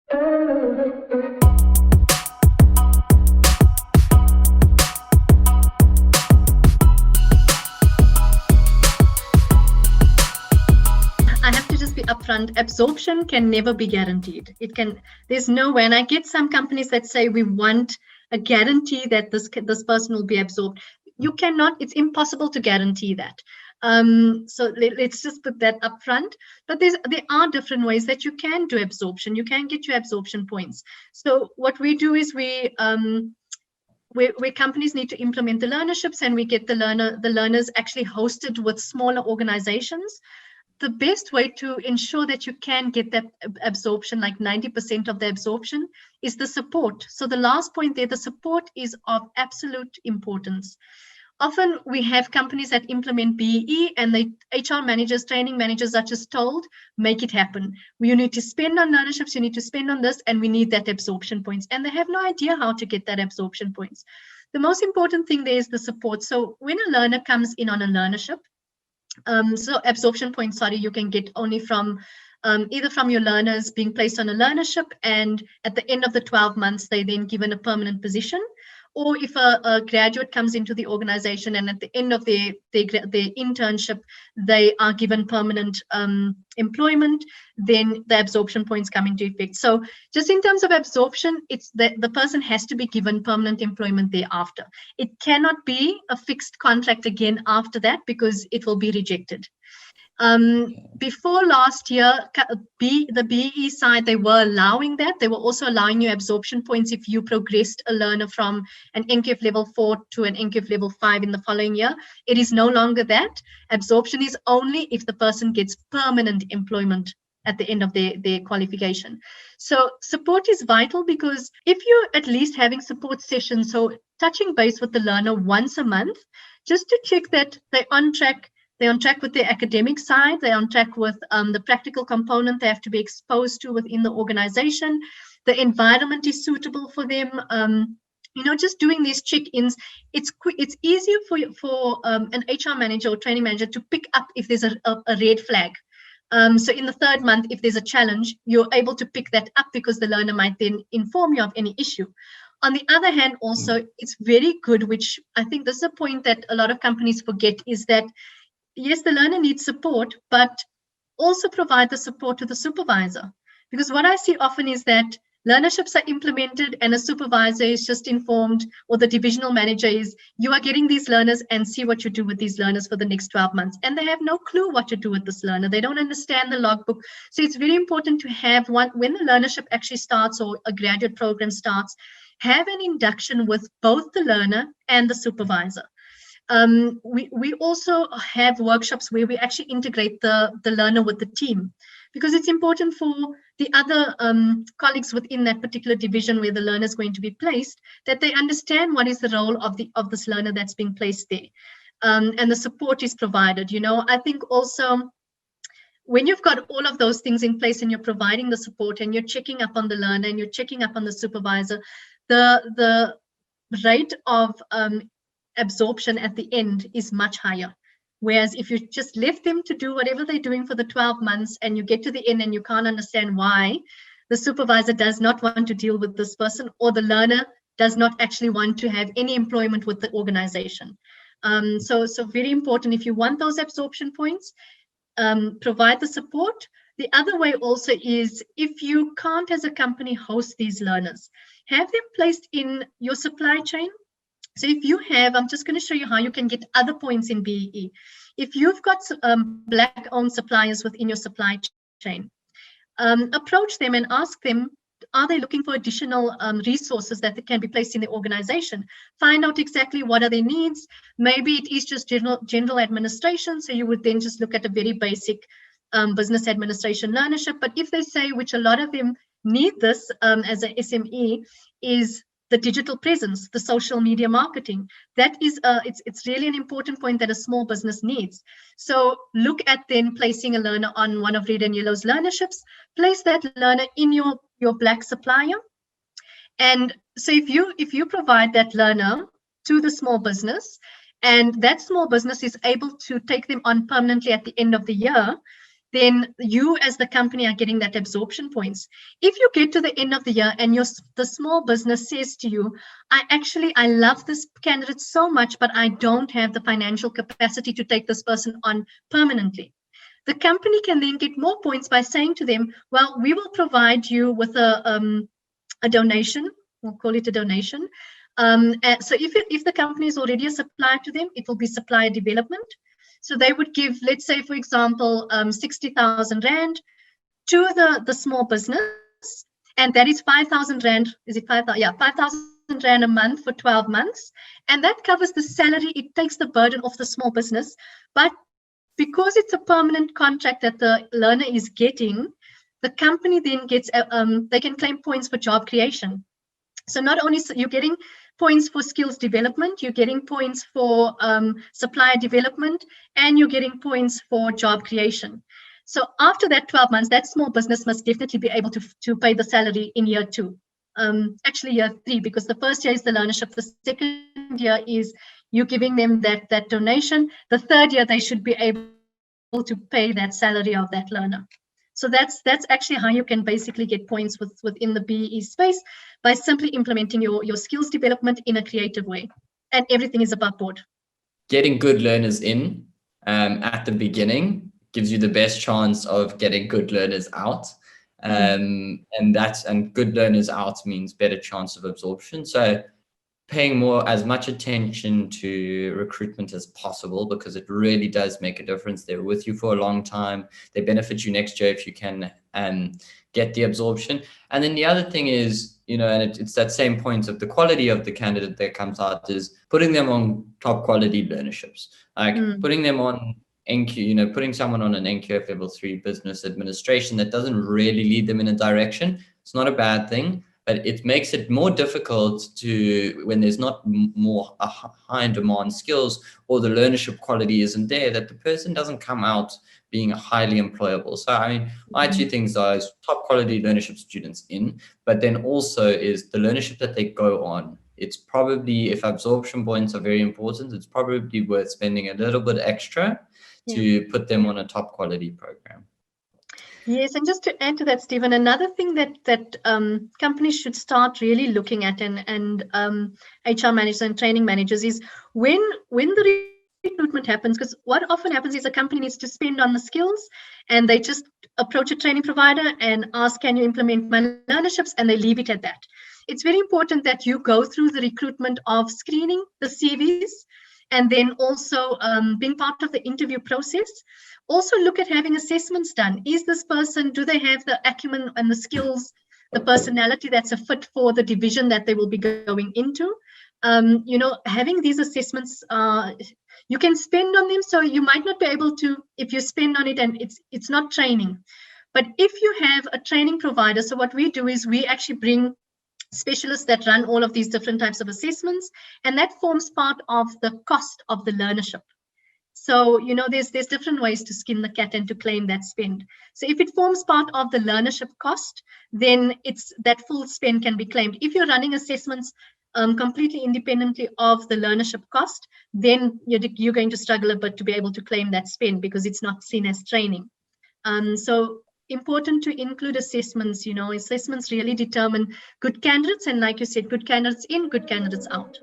I have to just be upfront. Absorption can never be guaranteed. There's no way. And I get some companies that say we want a guarantee that this person will be absorbed. You cannot. It's impossible to guarantee that. So let's just put that up front. But there are different ways that you can do absorption. You can get your absorption points. So what we do is where companies need to implement the learnerships, and we get the learners actually hosted with smaller organizations. The best way to ensure that you can get that absorption, like 90% of the absorption, is the support. So the last point there, the support is of absolute importance. Often we have companies that implement BEE, and the HR managers, training managers are just told, make it happen. You need to spend on learnerships, you need to spend on this, and we need that absorption points. And they have no idea how to get that absorption points. The most important thing there is the support. So when a learner comes in on a learnership, so absorption points, you can get only from either from your learners being placed on a learnership, and at the end of the 12 months, they then given a permanent position. Or if a graduate comes into the organization and at the end of their internship, they are given permanent employment, then the absorption points come into effect. So just in terms of absorption, it's that the person has to be given permanent employment thereafter. It cannot be a fixed contract again after that, because it will be rejected. Before last year, the BE side, they were allowing that. They were also allowing you absorption points if you progressed a learner from an NQF level 4 to an NQF level 5 in the following year. It is no longer that. Absorption is only if the person gets permanent employment at the end of their qualification. So support is vital, because if you're at least having support sessions, so touching base with the learner once a month, just to check that they're on track. They're on track with their academic side. They're on track with the practical component they have to be exposed to within the organization. The environment is suitable for them. Just doing these check-ins, it's easier for an HR manager or training manager to pick up if there's a red flag. So in the third month, if there's a challenge, you're able to pick that up, because the learner might then inform you of any issue. On the other hand, also, it's very good, which I think this is a point that a lot of companies forget, is that yes, the learner needs support, but also provide the support to the supervisor. Because what I see often is that learnerships are implemented and a supervisor is just informed, or the divisional manager is, you are getting these learners and see what you do with these learners for the next 12 months. And they have no clue what to do with this learner. They don't understand the logbook. So it's very important to have one, when the learnership actually starts or a graduate program starts, have an induction with both the learner and the supervisor. We also have workshops where we actually integrate the learner with the team, because it's important for the other colleagues within that particular division where the learner is going to be placed, that they understand what is the role of this learner that's being placed there, and the support is provided. I think also, when you've got all of those things in place and you're providing the support and you're checking up on the learner and you're checking up on the supervisor, the rate of absorption at the end is much higher. Whereas if you just left them to do whatever they're doing for the 12 months and you get to the end and you can't understand why the supervisor does not want to deal with this person, or the learner does not actually want to have any employment with the organization. So very important, if you want those absorption points, provide the support. The other way also is, if you can't as a company host these learners, have them placed in your supply chain. So if you have, I'm just going to show you how you can get other points in BEE. If you've got Black-owned suppliers within your supply chain, approach them and ask them, are they looking for additional resources that can be placed in the organization? Find out exactly what are their needs. Maybe it is just general administration, so you would then just look at a very basic business administration learnership. But if they say, which a lot of them need this as an SME, is the digital presence, the social media marketing. That is, it's really an important point that a small business needs. So look at then placing a learner on one of Red and Yellow's learnerships, place that learner in your Black supplier. And so if you provide that learner to the small business, and that small business is able to take them on permanently at the end of the year, then you as the company are getting that absorption points. If you get to the end of the year and the small business says to you, I love this candidate so much, but I don't have the financial capacity to take this person on permanently. The company can then get more points by saying to them, well, we will provide you with a donation. We'll call it a donation. So if the company is already a supplier to them, it will be supplier development. So they would give, let's say, for example, 60,000 Rand to the small business. And that is 5,000 Rand. Is it 5,000? Yeah, 5,000 Rand a month for 12 months. And that covers the salary. It takes the burden off the small business. But because it's a permanent contract that the learner is getting, the company then gets, they can claim points for job creation. So not only you're getting points for skills development, you're getting points for supplier development, and you're getting points for job creation. So after that 12 months, that small business must definitely be able to pay the salary in year 2. Actually year 3, because the first year is the learnership. The second year is you giving them that donation. The third year, they should be able to pay that salary of that learner. So that's actually how you can basically get points within the BEE space, by simply implementing your skills development in a creative way. And everything is above board. Getting good learners in at the beginning gives you the best chance of getting good learners out. And good learners out means better chance of absorption. So paying as much attention to recruitment as possible, because it really does make a difference. They're with you for a long time. They benefit you next year if you can get the absorption. And then the other thing is, and it's that same point of the quality of the candidate that comes out, is putting them on top quality learnerships, like putting them on NQ, putting someone on an NQF level 3 business administration that doesn't really lead them in a direction. It's not a bad thing, but it makes it more difficult when there's not more high in demand skills, or the learnership quality isn't there, that the person doesn't come out being highly employable. So, I mean, my 2 things are top quality learnership students in, but then also is the learnership that they go on. It's probably, if absorption points are very important, it's probably worth spending a little bit extra to put them on a top quality program. Yes, and just to add to that, Stephen, another thing that companies should start really looking at, and HR managers and training managers, is when the recruitment happens, because what often happens is a company needs to spend on the skills, and they just approach a training provider and ask, can you implement my learnerships, and they leave it at that. It's very important that you go through the recruitment of screening the CVs, and then also being part of the interview process. Also look at having assessments done. Is this person, do they have the acumen and the skills, the personality that's a fit for the division that they will be going into? Having these assessments, you can spend on them, so you might not be able to, if you spend on it and it's not training. But if you have a training provider, so what we do is we actually bring specialists that run all of these different types of assessments, and that forms part of the cost of the learnership. So, there's different ways to skin the cat and to claim that spend. So if it forms part of the learnership cost, then it's that full spend can be claimed. If you're running assessments completely independently of the learnership cost, then you're going to struggle a bit to be able to claim that spend, because it's not seen as training. So important to include assessments. Assessments really determine good candidates, and like you said, good candidates in, good candidates out.